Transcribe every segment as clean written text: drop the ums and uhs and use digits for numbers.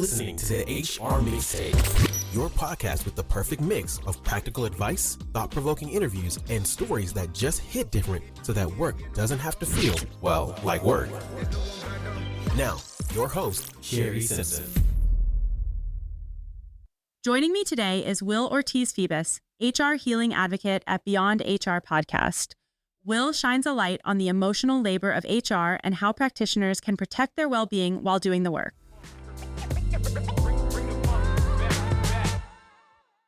listening to the HR Mixtape, your podcast with the perfect mix of practical advice, thought-provoking interviews, and stories that just hit different so that work doesn't have to feel, well, like work. Now, your host, Shari Simpson. Joining me today is Will Ortiz-Febus, HR healing advocate at Beyond HR podcast. Will shines a light on the emotional labor of HR and how practitioners can protect their well-being while doing the work.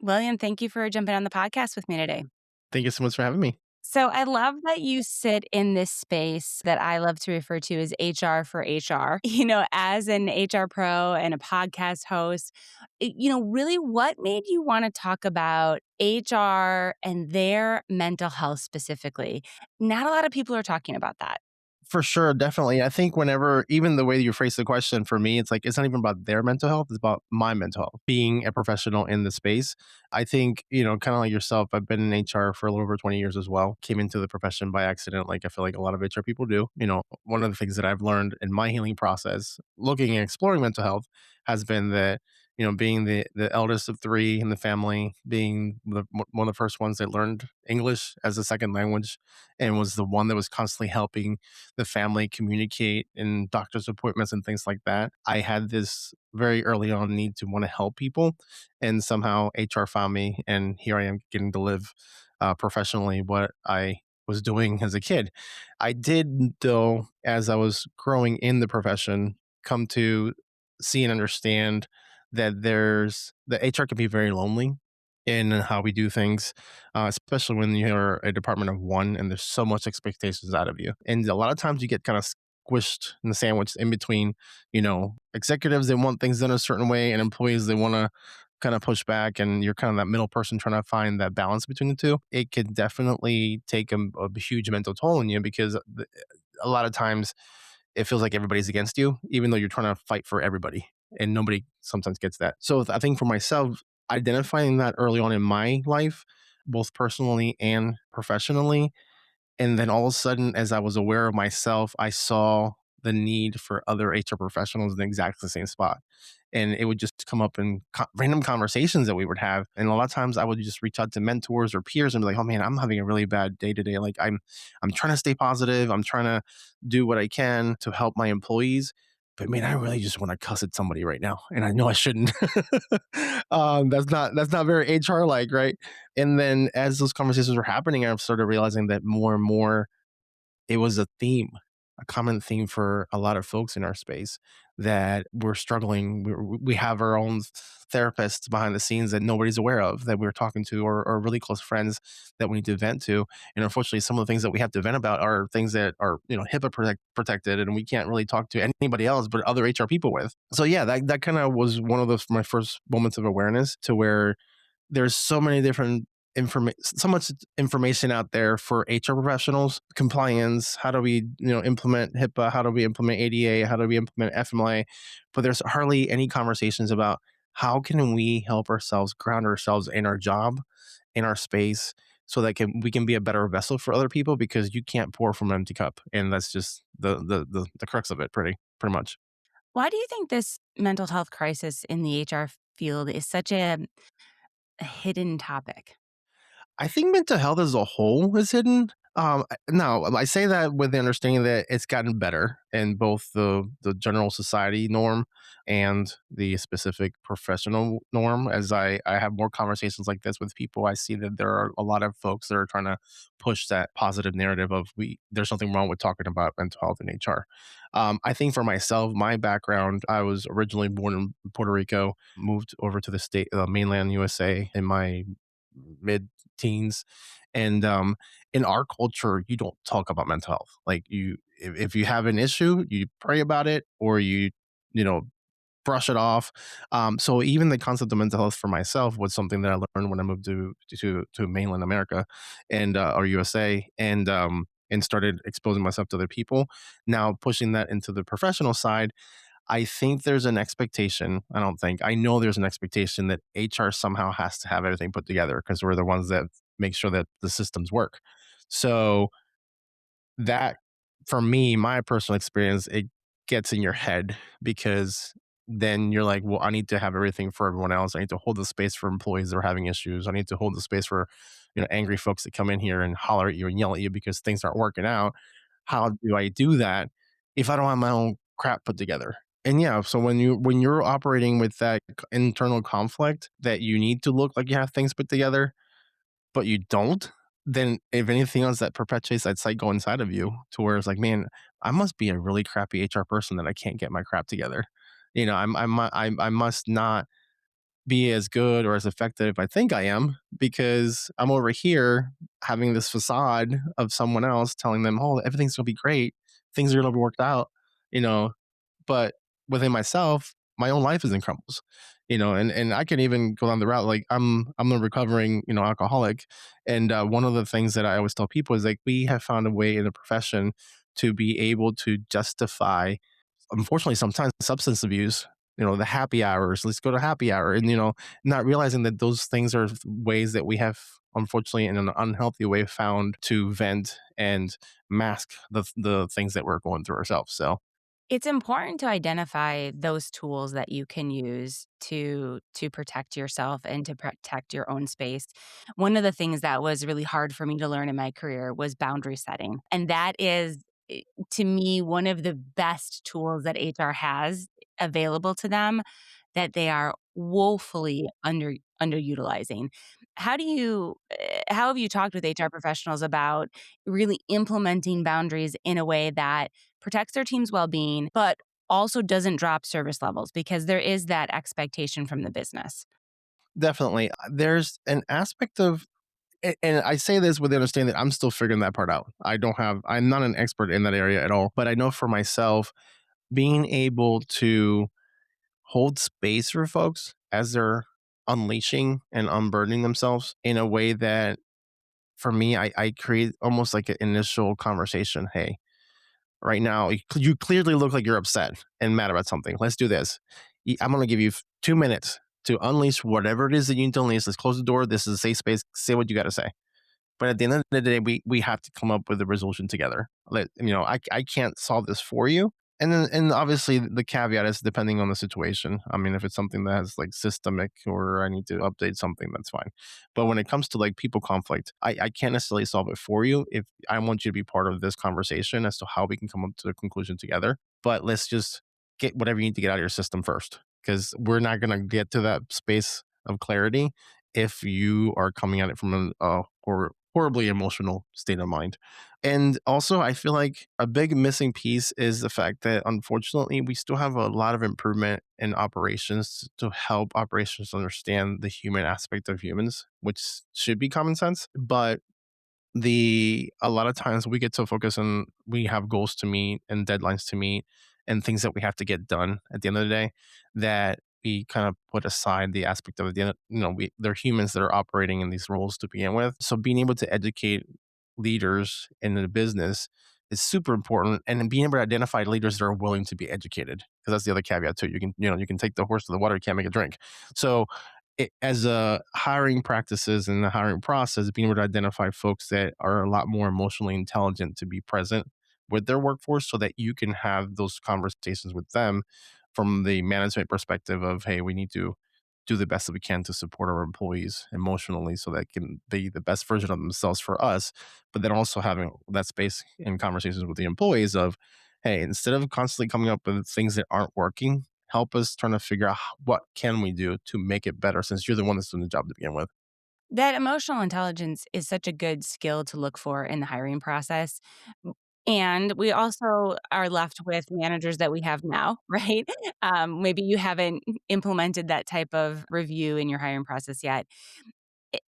William, thank you for jumping on the podcast with me today. Thank you so much for having me. So I love that you sit in this space that I love to refer to as HR for HR. As an HR pro and a podcast host, really what made you want to talk about HR and their mental health specifically? Not a lot of people are talking about that. For sure, definitely. I think even the way that you phrase the question for me, it's like, it's not even about their mental health, it's about my mental health. Being a professional in the space, I think, kind of like yourself, I've been in HR for a little over 20 years as well. Came into the profession by accident, like I feel like a lot of HR people do. One of the things that I've learned in my healing process, looking and exploring mental health, has been that being the eldest of three in the family, being one of the first ones that learned English as a second language, and was the one that was constantly helping the family communicate in doctor's appointments and things like that. I had this very early on need to want to help people, and somehow HR found me, and here I am getting to live professionally what I was doing as a kid. I did, though, as I was growing in the profession, come to see and understand that the HR can be very lonely in how we do things, especially when you're a department of one and there's so much expectations out of you. And a lot of times you get kind of squished in the sandwich in between, executives, they want things done a certain way, and employees, they want to kind of push back, and you're kind of that middle person trying to find that balance between the two. It could definitely take a huge mental toll on you, because a lot of times it feels like everybody's against you, even though you're trying to fight for everybody. And nobody sometimes gets that. So I think for myself, identifying that early on in my life, both personally and professionally, and then all of a sudden, as I was aware of myself, I saw the need for other HR professionals in exactly the same spot. And it would just come up in random conversations that we would have. And a lot of times I would just reach out to mentors or peers and be like, oh man, I'm having a really bad day today. Like I'm trying to stay positive. I'm trying to do what I can to help my employees. But man, I really just want to cuss at somebody right now, and I know I shouldn't. That's not very HR like, right? And then as those conversations were happening, I've started realizing that more and more it was a theme, a common theme for a lot of folks in our space, that we're struggling. We have our own therapists behind the scenes that nobody's aware of, that we're talking to, or really close friends that we need to vent to. And unfortunately, some of the things that we have to vent about are things that are, HIPAA protected, and we can't really talk to anybody else but other HR people with. So yeah, that kind of was one of my first moments of awareness, to where there's so many different so much information out there for HR professionals. Compliance, how do we implement HIPAA, how do we implement ADA, how do we implement FMLA, but there's hardly any conversations about how can we help ourselves ground ourselves in our job, in our space, so that we can be a better vessel for other people, because you can't pour from an empty cup, and that's just the crux of it, pretty much. Why do you think this mental health crisis in the HR field is such a hidden topic? I think mental health as a whole is hidden. Now, I say that with the understanding that it's gotten better in both the general society norm and the specific professional norm. As I have more conversations like this with people, I see that there are a lot of folks that are trying to push that positive narrative of there's something wrong with talking about mental health in HR. I think for myself, my background, I was originally born in Puerto Rico, moved over to the mainland USA in my mid-teens, and in our culture, you don't talk about mental health. Like, if you have an issue, you pray about it, or you brush it off. So even the concept of mental health for myself was something that I learned when I moved to mainland America, and or USA, and started exposing myself to other people. Now pushing that into the professional side, I think there's an expectation. I know there's an expectation that HR somehow has to have everything put together, because we're the ones that make sure that the systems work. So that, for me, my personal experience, it gets in your head, because then you're like, well, I need to have everything for everyone else. I need to hold the space for employees that are having issues. I need to hold the space for, angry folks that come in here and holler at you and yell at you because things aren't working out. How do I do that if I don't have my own crap put together? And yeah, so when you're operating with that internal conflict that you need to look like you have things put together, but you don't, then if anything else, that perpetuates that cycle inside of you to where it's like, man, I must be a really crappy HR person that I can't get my crap together. I must not be as good or as effective I think I am because I'm over here having this facade of someone else telling them, oh, everything's gonna be great, things are gonna be worked out, you know, but within myself, my own life is in crumbles, and I can even go down the route like I'm a recovering alcoholic, and one of the things that I always tell people is like we have found a way in the profession to be able to justify, unfortunately, sometimes substance abuse. The happy hours. Let's go to happy hour, and not realizing that those things are ways that we have, unfortunately, in an unhealthy way, found to vent and mask the things that we're going through ourselves. So It's important to identify those tools that you can use to protect yourself and to protect your own space. One of the things that was really hard for me to learn in my career was boundary setting. And that is to me one of the best tools that HR has available to them that they are woefully underutilizing. How have you talked with HR professionals about really implementing boundaries in a way that protects their team's well-being, but also doesn't drop service levels because there is that expectation from the business? definitely, there's an aspect of, and I say this with the understanding that I'm still figuring that part out. I'm not an expert in that area at all, but I know for myself, being able to hold space for folks as they're unleashing and unburdening themselves in a way that, for me, I create almost like an initial conversation. Hey, right now, you clearly look like you're upset and mad about something. Let's do this. I'm going to give you 2 minutes to unleash whatever it is that you need to unleash. Let's close the door. This is a safe space. Say what you got to say. But at the end of the day, we have to come up with a resolution together. I can't solve this for you. And obviously the caveat is depending on the situation. I mean, if it's something that has like systemic or I need to update something, that's fine. But when it comes to like people conflict, I can't necessarily solve it for you. If I want you to be part of this conversation as to how we can come up to a conclusion together. But let's just get whatever you need to get out of your system first. Because we're not gonna get to that space of clarity if you are coming at it from a horribly emotional state of mind. And also, I feel like a big missing piece is the fact that unfortunately, we still have a lot of improvement in operations to help operations understand the human aspect of humans, which should be common sense. But the a lot of times we get so focused on we have goals to meet and deadlines to meet and things that we have to get done at the end of the day that we kind of put aside the aspect of the end. They're humans that are operating in these roles to begin with. So being able to educate leaders in the business is super important, and then being able to identify leaders that are willing to be educated, because that's the other caveat too. You can take the horse to the water, you can't make it drink. So as a hiring practices and the hiring process, being able to identify folks that are a lot more emotionally intelligent to be present with their workforce so that you can have those conversations with them from the management perspective of, hey, we need to do the best that we can to support our employees emotionally so that can be the best version of themselves for us. But then also having that space in conversations with the employees of, hey, instead of constantly coming up with things that aren't working, help us trying to figure out what can we do to make it better since you're the one that's doing the job to begin with. That emotional intelligence is such a good skill to look for in the hiring process. And we also are left with managers that we have now, right? Maybe you haven't implemented that type of review in your hiring process yet.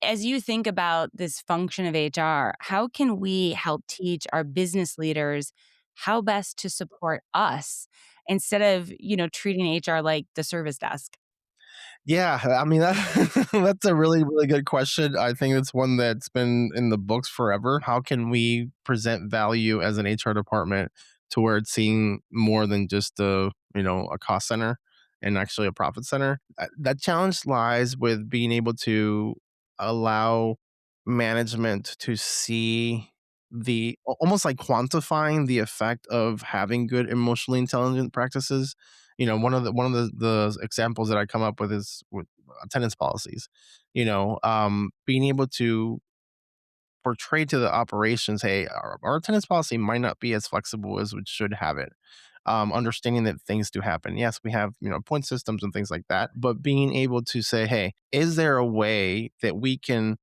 As you think about this function of HR, how can we help teach our business leaders how best to support us instead of, treating HR like the service desk? Yeah, I mean that's a really really good question. I think it's one that's been in the books forever. How can we present value as an HR department to where it's seen more than just a cost center and actually a profit center? That challenge lies with being able to allow management to see the almost like quantifying the effect of having good emotionally intelligent practices. One of the examples that I come up with is with attendance policies. Being able to portray to the operations, hey, our attendance policy might not be as flexible as we should have it. Understanding that things do happen. Yes, we have point systems and things like that, but being able to say, hey, is there a way that we can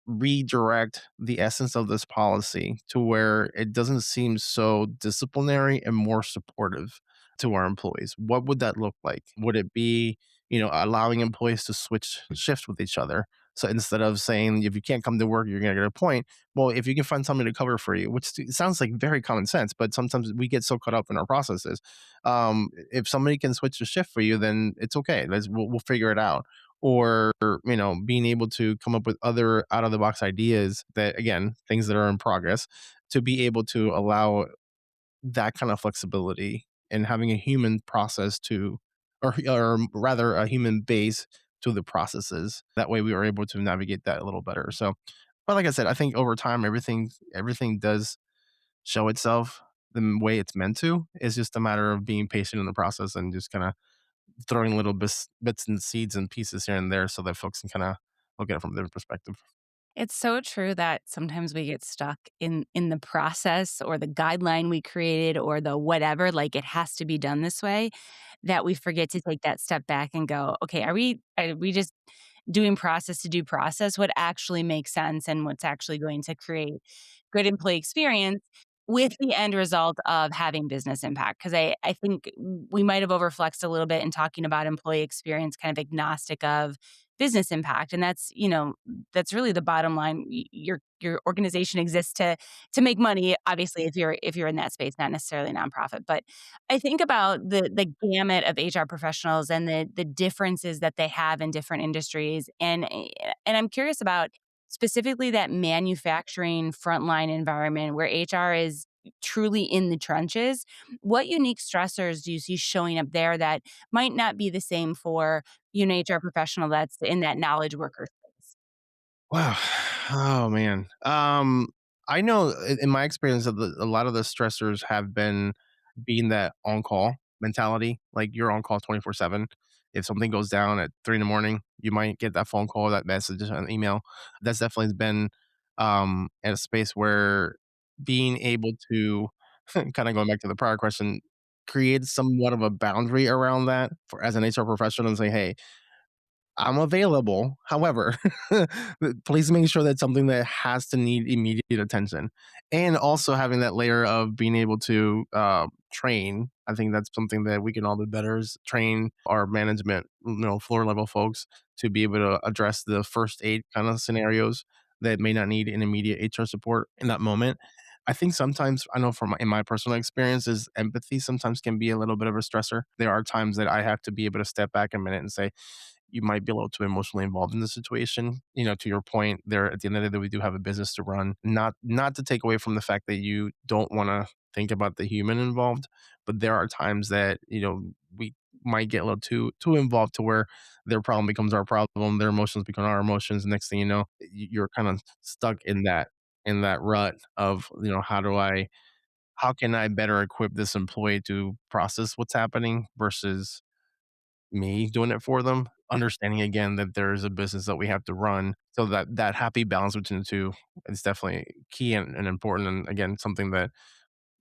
redirect the essence of this policy to where it doesn't seem so disciplinary and more supportive to our employees? What would that look like? Would it be, allowing employees to switch shifts with each other? So instead of saying, if you can't come to work, you're going to get a point. Well, if you can find somebody to cover for you, which sounds like very common sense, but sometimes we get so caught up in our processes. If somebody can switch the shift for you, then it's okay. We'll figure it out. Or being able to come up with other out of the box ideas, that again, things that are in progress, to be able to allow that kind of flexibility and having a human process to, or rather a human base to the processes. That way we were able to navigate that a little better. So, but like I said, I think over time everything does show itself the way it's meant to. It's just a matter of being patient in the process and just kind of throwing little bits and seeds and pieces here and there so that folks can kind of look at it from their perspective. It's so true that sometimes we get stuck in the process or the guideline we created or the whatever, like it has to be done this way, that we forget to take that step back and go, okay, are we just doing process to do process? What actually makes sense and what's actually going to create good employee experience with the end result of having business impact? Because I think we might have overflexed a little bit in talking about employee experience, kind of agnostic of business impact. And that's really the bottom line. Your organization exists to make money, obviously, if you're in that space, not necessarily nonprofit. But I think about the gamut of HR professionals and the differences that they have in different industries. And I'm curious about specifically that manufacturing frontline environment where HR is truly in the trenches. What unique stressors do you see showing up there that might not be the same for an HR professional that's in that knowledge worker space? Wow. Oh man. I know in my experience that a lot of the stressors have been being that on call mentality. Like you're on call 24/7. If something goes down at 3 in the morning, you might get that phone call, that message, an email. That's definitely been at a space where being able to kind of going back to the prior question, create somewhat of a boundary around that for as an HR professional and say, hey, I'm available. However, please make sure that's something that has to need immediate attention. And also having that layer of being able to train. I think that's something that we can all do better is train our management, floor level folks to be able to address the first aid kind of scenarios that may not need an immediate HR support in that moment. I think sometimes I know from in my personal experiences, empathy sometimes can be a little bit of a stressor. There are times that I have to be able to step back a minute and say, you might be a little too emotionally involved in the situation. To your point, there at the end of the day, we do have a business to run. Not to take away from the fact that you don't want to think about the human involved, but there are times that we might get a little too involved to where their problem becomes our problem, their emotions become our emotions. Next thing you know, you're kind of stuck in that rut of how can I better equip this employee to process what's happening versus me doing it for them, understanding again that there's a business that we have to run. So that happy balance between the two is definitely key and important. And again, something that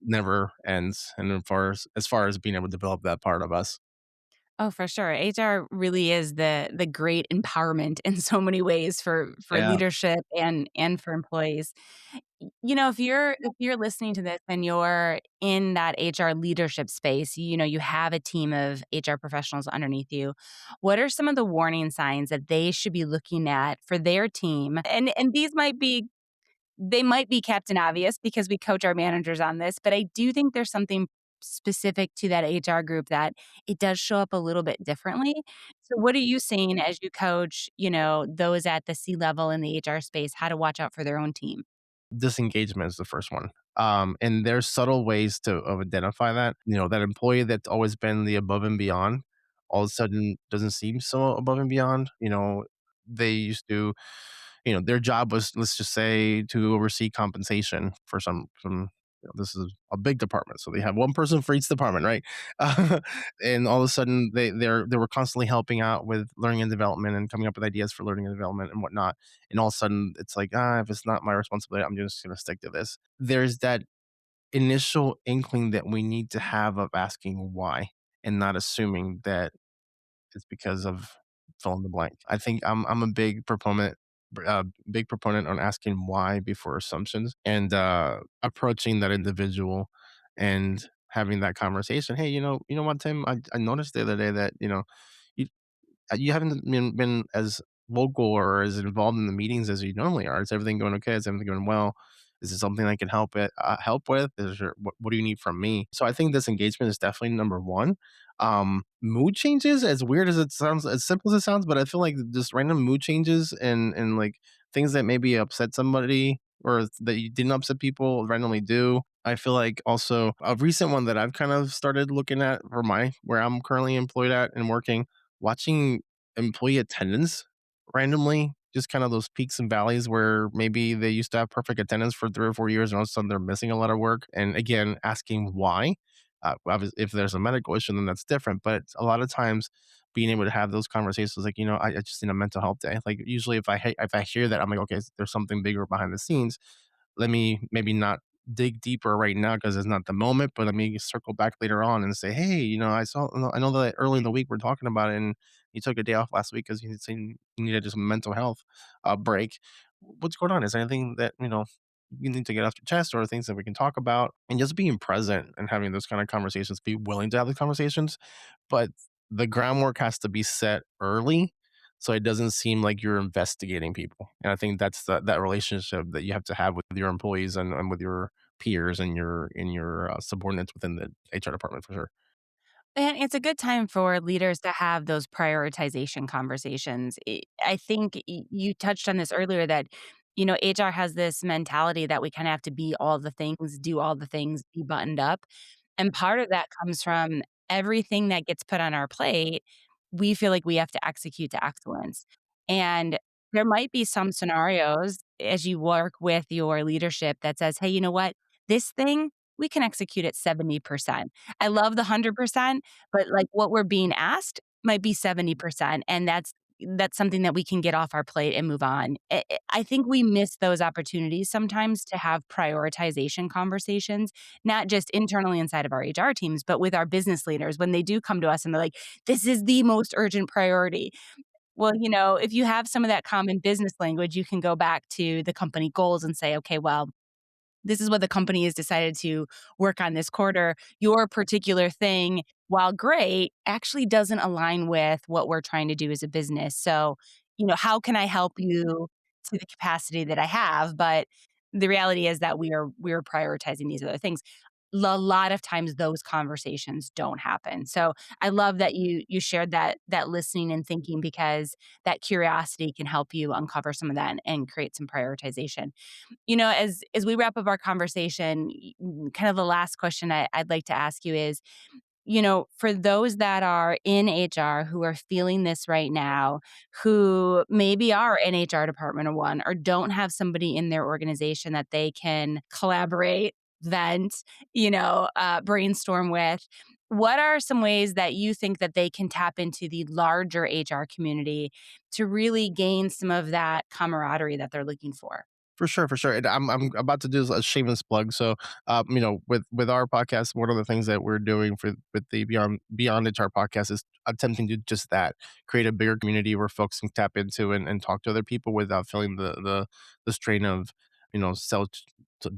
never ends. And as far as being able to develop that part of us. Oh, for sure. HR really is the great empowerment in so many ways for Yeah. leadership and for employees. If you're listening to this and you're in that HR leadership space, you have a team of HR professionals underneath you. What are some of the warning signs that they should be looking at for their team? And these might be Captain Obvious because we coach our managers on this, but I do think there's something specific to that HR group that it does show up a little bit differently. So what are you seeing as you coach, those at the C level in the HR space, how to watch out for their own team? Disengagement is the first one. And there's subtle ways to of identify that. That employee that's always been the above and beyond, all of a sudden doesn't seem so above and beyond. They used to their job was, let's just say, to oversee compensation for some. This is a big department, so they have one person for each department, right? And all of a sudden, they were constantly helping out with learning and development and coming up with ideas for learning and development and whatnot. And all of a sudden, it's like, if it's not my responsibility, I'm just going to stick to this. There's that initial inkling that we need to have of asking why and not assuming that it's because of fill in the blank. I think I'm a big proponent on asking why before assumptions and approaching that individual and having that conversation. Hey, you know what, Tim? I noticed the other day that you you haven't been as vocal or as involved in the meetings as you normally are. Is everything going okay? Is everything going well? Is it something I can help with? What do you need from me? So I think this engagement is definitely number one. Mood changes, as weird as it sounds, as simple as it sounds, but I feel like just random mood changes and like things that maybe upset somebody or that you didn't upset people randomly do. I feel like also a recent one that I've kind of started looking at for my where I'm currently employed at and working, watching employee attendance randomly, just kind of those peaks and valleys where maybe they used to have perfect attendance for 3 or 4 years and all of a sudden they're missing a lot of work. And again, asking why. If there's a medical issue, then that's different. But a lot of times, being able to have those conversations, like I just need a mental health day. Like usually, if I hear that, I'm like, okay, there's something bigger behind the scenes. Let me maybe not dig deeper right now because it's not the moment, but let me circle back later on and say, hey, I know that early in the week we're talking about it, and you took a day off last week because you said you needed just a mental health break. What's going on? Is there anything that you need to get off your chest, or things that we can talk about? And just being present and having those kind of conversations, be willing to have the conversations, but the groundwork has to be set early so it doesn't seem like you're investigating people. And I think that's that relationship that you have to have with your employees and with your peers and your subordinates within the HR department for sure. And it's a good time for leaders to have those prioritization conversations. I think you touched on this earlier that, HR has this mentality that we kind of have to be all the things, do all the things, be buttoned up. And part of that comes from everything that gets put on our plate, we feel like we have to execute to excellence. And there might be some scenarios as you work with your leadership that says, hey, you know what? This thing, we can execute at 70%. I love the 100%, but like what we're being asked might be 70%. And that's something that we can get off our plate and move on. I think we miss those opportunities sometimes to have prioritization conversations, not just internally inside of our HR teams, but with our business leaders when they do come to us and they're like, this is the most urgent priority. Well, if you have some of that common business language, you can go back to the company goals and say, okay, well, this is what the company has decided to work on this quarter. Your particular thing, while great, actually doesn't align with what we're trying to do as a business. So, how can I help you to the capacity that I have? But the reality is that we're prioritizing these other things. A lot of times those conversations don't happen. So I love that you shared that listening and thinking because that curiosity can help you uncover some of that and create some prioritization. As we wrap up our conversation, kind of the last question I'd like to ask you is, for those that are in HR who are feeling this right now, who maybe are in HR department or one, or don't have somebody in their organization that they can collaborate, vent, brainstorm with, what are some ways that you think that they can tap into the larger HR community to really gain some of that camaraderie that they're looking for? For sure, for sure. And I'm about to do a shameless plug. So, with our podcast, one of the things that we're doing with the Beyond HR podcast is attempting to just that, create a bigger community where folks can tap into and talk to other people without feeling the strain of self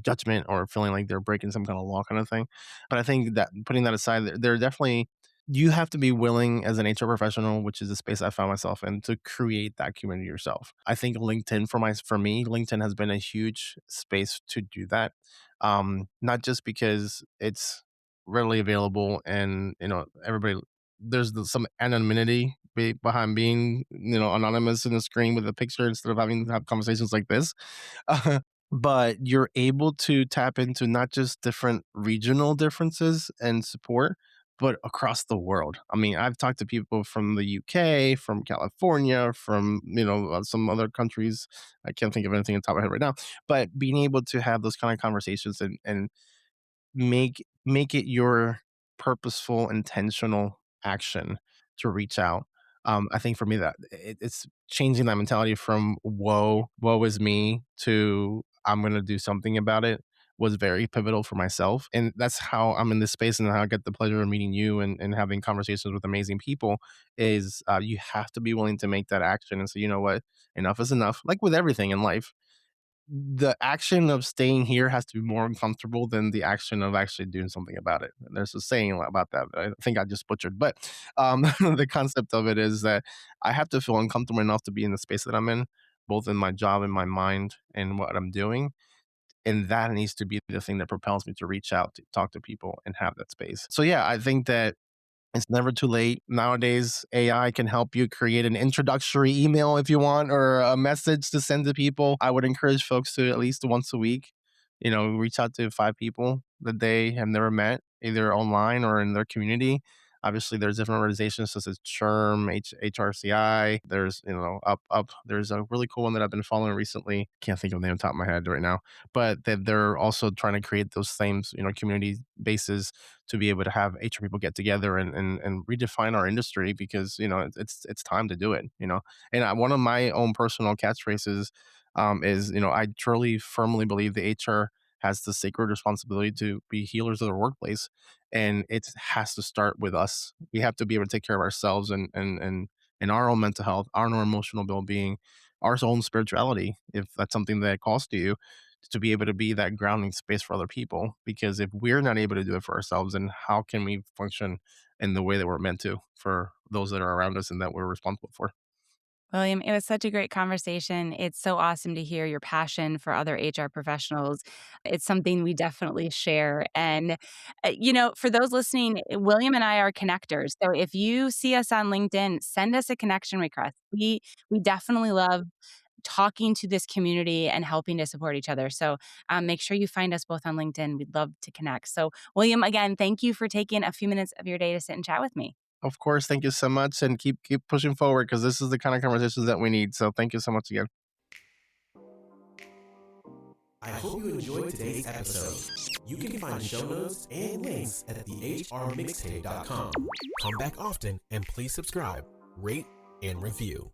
judgment or feeling like they're breaking some kind of law kind of thing. But I think that putting that aside, there are definitely you have to be willing as an HR professional, which is the space I found myself in, to create that community yourself. I think LinkedIn for me, LinkedIn has been a huge space to do that. Not just because it's readily available and everybody there's some anonymity behind being anonymous in the screen with a picture instead of having to have conversations like this. But you're able to tap into not just different regional differences and support, but across the world. I mean, I've talked to people from the UK, from California, from some other countries. I can't think of anything on top of my head right now. But being able to have those kind of conversations and make it your purposeful, intentional action to reach out. I think for me that it's changing that mentality from woe is me to I'm going to do something about it was very pivotal for myself. And that's how I'm in this space and how I get the pleasure of meeting you and having conversations with amazing people is you have to be willing to make that action and say, you know what, enough is enough. Like with everything in life, the action of staying here has to be more uncomfortable than the action of actually doing something about it. And there's a saying about that. I think I just butchered, but the concept of it is that I have to feel uncomfortable enough to be in the space that I'm in, both in my job and my mind and what I'm doing. And that needs to be the thing that propels me to reach out, to talk to people and have that space. So, yeah, I think that it's never too late. Nowadays, AI can help you create an introductory email if you want, or a message to send to people. I would encourage folks to at least once a week, reach out to 5 people that they have never met, either online or in their community. Obviously, there's different organizations such as CHRM, HRCI. There's, Up. There's a really cool one that I've been following recently. Can't think of the name on top of my head right now, but that they're also trying to create those same, community bases to be able to have HR people get together and redefine our industry because it's time to do it. And one of my own personal catchphrases is I truly firmly believe the HR has the sacred responsibility to be healers of their workplace, and it has to start with us. We have to be able to take care of ourselves and our own mental health, our own emotional well-being, our own spirituality, if that's something that calls to you, to be able to be that grounding space for other people. Because if we're not able to do it for ourselves, then how can we function in the way that we're meant to for those that are around us and that we're responsible for? William, it was such a great conversation. It's so awesome to hear your passion for other HR professionals. It's something we definitely share. And, for those listening, William and I are connectors. So if you see us on LinkedIn, send us a connection request. We definitely love talking to this community and helping to support each other. So make sure you find us both on LinkedIn. We'd love to connect. So, William, again, thank you for taking a few minutes of your day to sit and chat with me. Of course, thank you so much, and keep pushing forward because this is the kind of conversations that we need. So thank you so much again. I hope you enjoyed today's episode. You can find show notes and links at thehrmixtape.com. Come back often and please subscribe, rate, and review.